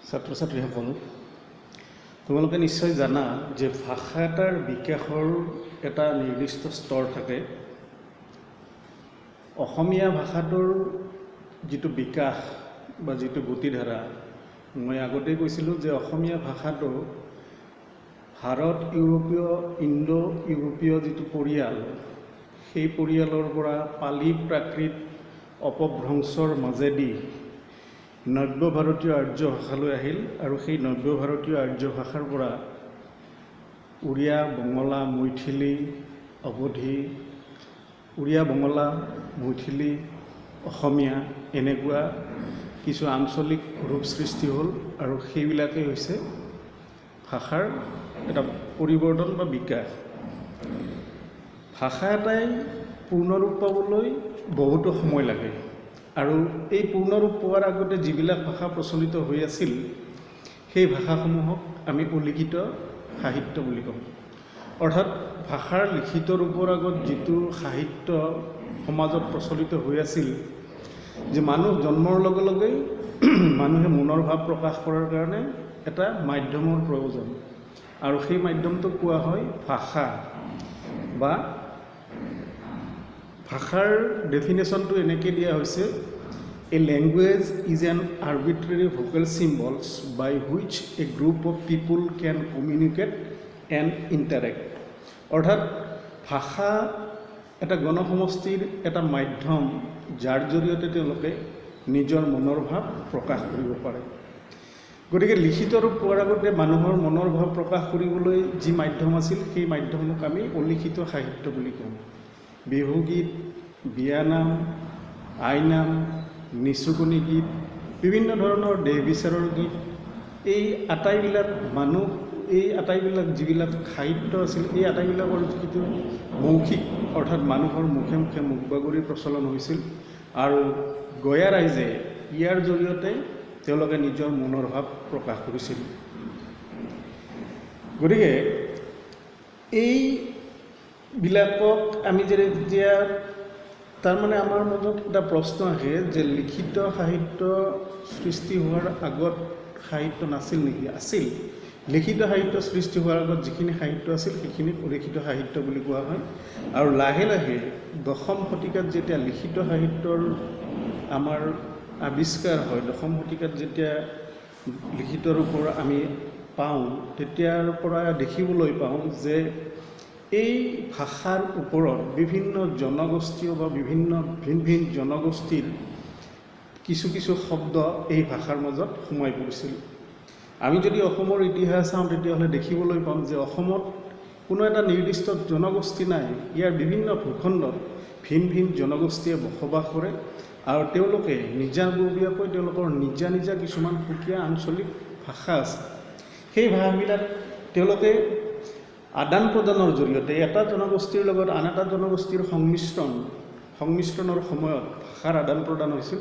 ছাত্ৰ ছাত্ৰীসকল, তোমালোকে নিশ্চয় জানা যে ভাষা এটাৰ বিকাশৰ এটা নিৰ্দিষ্ট স্তৰ থাকে। অসমীয়া ভাষাটোৰ যিটো বিকাশ বা যিটো গতিধাৰা, মই আগতেই কৈছিলোঁ যে অসমীয়া ভাষাটো ভাৰত ইউৰোপীয় ইণ্ডো ইউৰোপীয় যিটো পৰিয়াল, সেই পৰিয়ালৰ পৰা পালি প্ৰাকৃত অপভ্ৰংশৰ মাজেদি নব্য ভাৰতীয় আৰ্য ভাষালৈ আহিল আৰু সেই নব্য ভাৰতীয় আৰ্য ভাষাৰ পৰা উৰিয়া, বঙলা, মৈথিলী, অৱধী, উৰিয়া, বঙলা, মৈথিলী, অসমীয়া এনেকুৱা কিছু আঞ্চলিক ৰূপ সৃষ্টি হ'ল আৰু সেইবিলাকেই হৈছে ভাষাৰ এটা পৰিৱৰ্তন বা বিকাশ। ভাষা এটাই পূৰ্ণৰূপ পাবলৈ বহুতো সময় লাগে আৰু এই পূৰ্ণৰূপ পোৱাৰ আগতে যিবিলাক ভাষা প্ৰচলিত হৈ আছিল সেই ভাষাসমূহক আমি অলিখিত সাহিত্য বুলি কওঁ। অৰ্থাৎ ভাষাৰ লিখিত ৰূপৰ আগত যিটো সাহিত্য সমাজত প্ৰচলিত হৈ আছিল, যে মানুহ জন্মৰ লগে লগেই মানুহে মনৰ ভাৱ প্ৰকাশ কৰাৰ কাৰণে এটা মাধ্যমৰ প্ৰয়োজন আৰু সেই মাধ্যমটোক কোৱা হয় ভাষা। বা ভাষাৰ ডেফিনেশ্যনটো এনেকৈ দিয়া হৈছে, A language is an arbitrary vocal symbols by which a group of people can communicate and interact. অৰ্থাৎ ভাষা এটা গণসমষ্টিৰ এটা মাধ্যম, যাৰ জৰিয়তে তেওঁলোকে নিজৰ মনৰ ভাৱ প্ৰকাশ কৰিব পাৰে। গতিকে লিখিত ৰূপ পোৱাৰ আগতে মানুহৰ মনৰ ভাৱ প্ৰকাশ কৰিবলৈ যি মাধ্যম আছিল সেই মাধ্যমক আমি অলিখিত সাহিত্য বুলি কওঁ। বিহুগীত, বিয়ানাম, আইনাম, নিচুকনি গীত, বিভিন্ন ধৰণৰ দেহ বিচাৰৰ গীত, এই আটাইবিলাক যিবিলাক সাহিত্য আছিল, এই আটাইবিলাকৰ যিটো মৌখিক অৰ্থাৎ মানুহৰ মুখে মুখে মুখ বাগৰি প্ৰচলন হৈছিল আৰু গঞা ৰাইজে ইয়াৰ জৰিয়তে তেওঁলোকে নিজৰ মনৰ ভাৱ প্ৰকাশ কৰিছিল। গতিকে এইবিলাকক আমি যেতিয়া তাৰমানে আমাৰ মাজত এটা প্ৰশ্ন আহে যে লিখিত সাহিত্য সৃষ্টি হোৱাৰ আগত সাহিত্য নাছিল নেকি? আছিল। লিখিত সাহিত্য সৃষ্টি হোৱাৰ আগত যিখিনি সাহিত্য আছিল সেইখিনিক অলিখিত সাহিত্য বুলি কোৱা হয়। আৰু লাহে লাহে দশম শতিকাত যেতিয়া লিখিত সাহিত্যৰ আমাৰ আৱিষ্কাৰ হয়, দশম শতিকাত যেতিয়া লিখিত ৰূপৰ আমি পাওঁ, তেতিয়াৰ পৰা দেখিবলৈ পাওঁ যে এই ভাষাৰ ওপৰত বিভিন্ন জনগোষ্ঠীয় বা ভিন ভিন জনগোষ্ঠীৰ কিছু কিছু শব্দ এই ভাষাৰ মাজত সোমাই পৰিছিল। আমি যদি অসমৰ ইতিহাস চাওঁ তেতিয়াহ'লে দেখিবলৈ পাম যে অসমত কোনো এটা নিৰ্দিষ্ট জনগোষ্ঠী নাই। ইয়াৰ বিভিন্ন ভূখণ্ডত ভিন ভিন জনগোষ্ঠীয়ে বসবাস কৰে আৰু তেওঁলোকে নিজাববীয়াকৈ তেওঁলোকৰ নিজা নিজা কিছুমান সুকীয়া আঞ্চলিক ভাষা আছে। সেই ভাষাবিলাক তেওঁলোকে আদান প্ৰদানৰ জৰিয়তে এটা জনগোষ্ঠীৰ লগত আন এটা জনগোষ্ঠীৰ সংমিশ্ৰণৰ সময়ত ভাষাৰ আদান প্ৰদান হৈছিল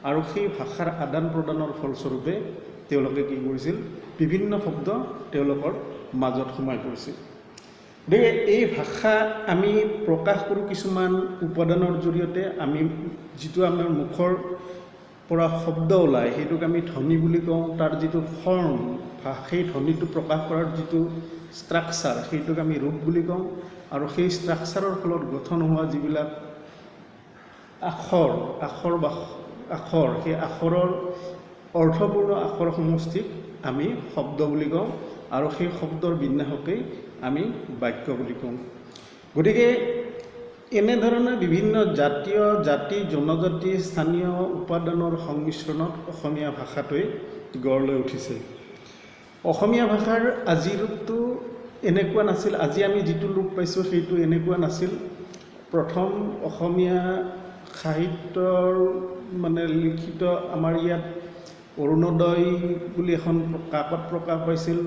আৰু সেই ভাষাৰ আদান প্ৰদানৰ ফলস্বৰূপে তেওঁলোকে কি কৰিছিল, বিভিন্ন শব্দ তেওঁলোকৰ মাজত সোমাই পৰিছিল। গতিকে এই ভাষা আমি প্ৰকাশ কৰোঁ কিছুমান উপাদানৰ জৰিয়তে। আমি যিটো আমাৰ মুখৰ পৰা শব্দ ওলায় সেইটোক আমি ধ্বনি বুলি কওঁ। তাৰ যিটো ফৰ্ম, সেই ধ্বনিটো প্ৰকাশ কৰাৰ যিটো ষ্ট্ৰাকচাৰ, সেইটোক আমি ৰূপ বুলি কওঁ। আৰু সেই ষ্ট্ৰাকচাৰৰ ফলত গঠন হোৱা যিবিলাক আখৰ, সেই আখৰৰ অৰ্থপূৰ্ণ আখৰ সমষ্টিক আমি শব্দ বুলি কওঁ আৰু সেই শব্দৰ বিন্যাসকেই আমি বাক্য বুলি কওঁ। গতিকে এনেধৰণে বিভিন্ন জাতি জনজাতি স্থানীয় উপাদানৰ সংমিশ্ৰণত অসমীয়া ভাষাটোৱে গঢ় লৈ উঠিছে। অসমীয়া ভাষাৰ আজিৰ ৰূপটো এনেকুৱা নাছিল। আজি আমি যিটো ৰূপ পাইছোঁ সেইটো এনেকুৱা নাছিল। প্ৰথম অসমীয়া সাহিত্যৰ লিখিত আমাৰ ইয়াত অৰুণোদয় বুলি এখন কাকত প্ৰকাশ পাইছিল।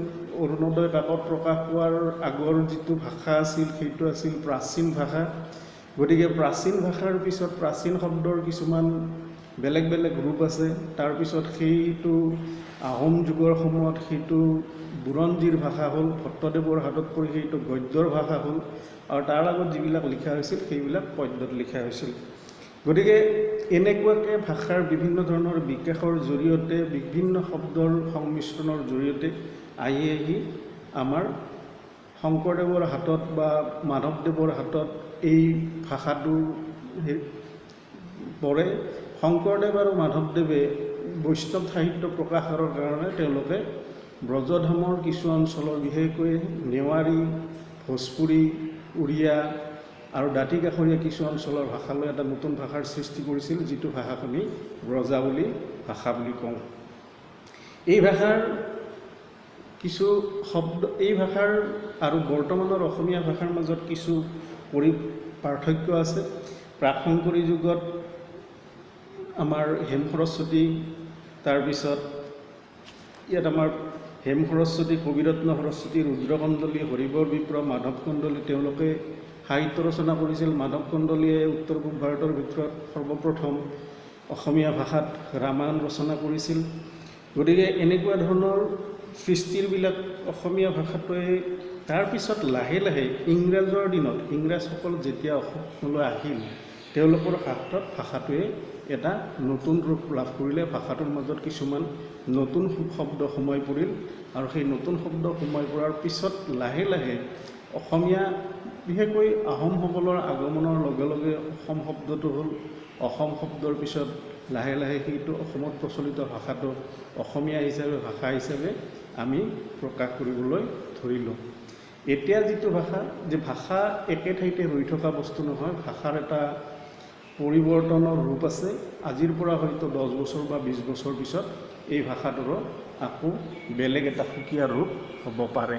অৰুণোদয় কাকত প্ৰকাশ পোৱাৰ আগৰ যিটো ভাষা আছিল সেইটো আছিল প্ৰাচীন ভাষা। গতিকে প্ৰাচীন ভাষাৰ পিছত প্ৰাচীন শব্দৰ কিছুমান বেলেগ বেলেগ ৰূপ আছে। তাৰপিছত সেইটো আহোম যুগৰ সময়ত সেইটো বুৰঞ্জীৰ ভাষা হ'ল, ভট্টদেৱৰ হাতত পৰি সেইটো গদ্যৰ ভাষা হ'ল আৰু তাৰ আগত যিবিলাক লিখা হৈছিল সেইবিলাক পদ্যত লিখা হৈছিল। গতিকে এনেকুৱাকৈ ভাষাৰ বিভিন্ন ধৰণৰ বিকাশৰ জৰিয়তে বিভিন্ন শব্দৰ সংমিশ্ৰণৰ জৰিয়তে আহি আমাৰ শংকৰদেৱৰ হাতত বা মাধৱদেৱৰ হাতত এই ভাষাটো পৰে। শংকৰদেৱ আৰু মাধৱদেৱে বৈষ্ণৱ সাহিত্য প্ৰকাশৰ কাৰণে তেওঁলোকে ব্ৰজধামৰ কিছু অঞ্চলৰ বিশেষকৈ নেৱাৰী, ভোজপুৰী, উৰিয়া আৰু দাঁতিকাষৰীয়া কিছু অঞ্চলৰ ভাষালৈ এটা নতুন ভাষাৰ সৃষ্টি কৰিছিল, যিটো ভাষাক আমি ব্ৰজাৱলী ভাষা বুলি কওঁ। এই ভাষাৰ কিছু শব্দ, এই ভাষাৰ আৰু বৰ্তমানৰ অসমীয়া ভাষাৰ মাজত কিছু পাৰ্থক্য আছে। প্ৰাক শংকৰী যুগত আমাৰ হেম সৰস্বতী, তাৰপিছত ইয়াত আমাৰ হেম সৰস্বতী, কবিৰত্ন সৰস্বতী, ৰুদ্ৰকণ্ডলী, হৰিবৰ বিপ্ৰ, মাধৱ কণ্ডলী তেওঁলোকে সাহিত্য ৰচনা কৰিছিল। মাধৱ কণ্ডলীয়ে উত্তৰ পূব ভাৰতৰ ভিতৰত সৰ্বপ্ৰথম অসমীয়া ভাষাত ৰামায়ণ ৰচনা কৰিছিল। গতিকে এনেকুৱা ধৰণৰ সৃষ্টিবিলাক অসমীয়া ভাষাটোৱে তাৰপিছত লাহে লাহে ইংৰাজৰ দিনত, ইংৰাজসকল যেতিয়া অসমলৈ আহিল, তেওঁলোকৰ হাতত ভাষাটোৱে এটা নতুন ৰূপ লাভ কৰিলে। ভাষাটোৰ মাজত কিছুমান নতুন শব্দ সোমাই পৰিল আৰু সেই নতুন শব্দ সোমাই পৰাৰ পিছত লাহে লাহে অসমীয়া, বিশেষকৈ আহোমসকলৰ আগমনৰ লগে লগে অসম শব্দটো হ'ল। অসম শব্দৰ পিছত লাহে লাহে সেইটো অসমত প্ৰচলিত ভাষাটো অসমীয়া হিচাপে, ভাষা হিচাপে আমি প্ৰকাশ কৰিবলৈ ধৰিলোঁ। এতিয়া যিটো ভাষা, যে ভাষা একে ঠাইতে ৰৈ থকা বস্তু নহয়, ভাষাৰ এটা পৰিৱৰ্তনৰ ৰূপ আছে। আজিৰ পৰা হয়তো 10 বছৰ বা 20 বছৰ পিছত এই ভাষাটোৰো আকৌ বেলেগ এটা সুকীয়া ৰূপ হ'ব পাৰে।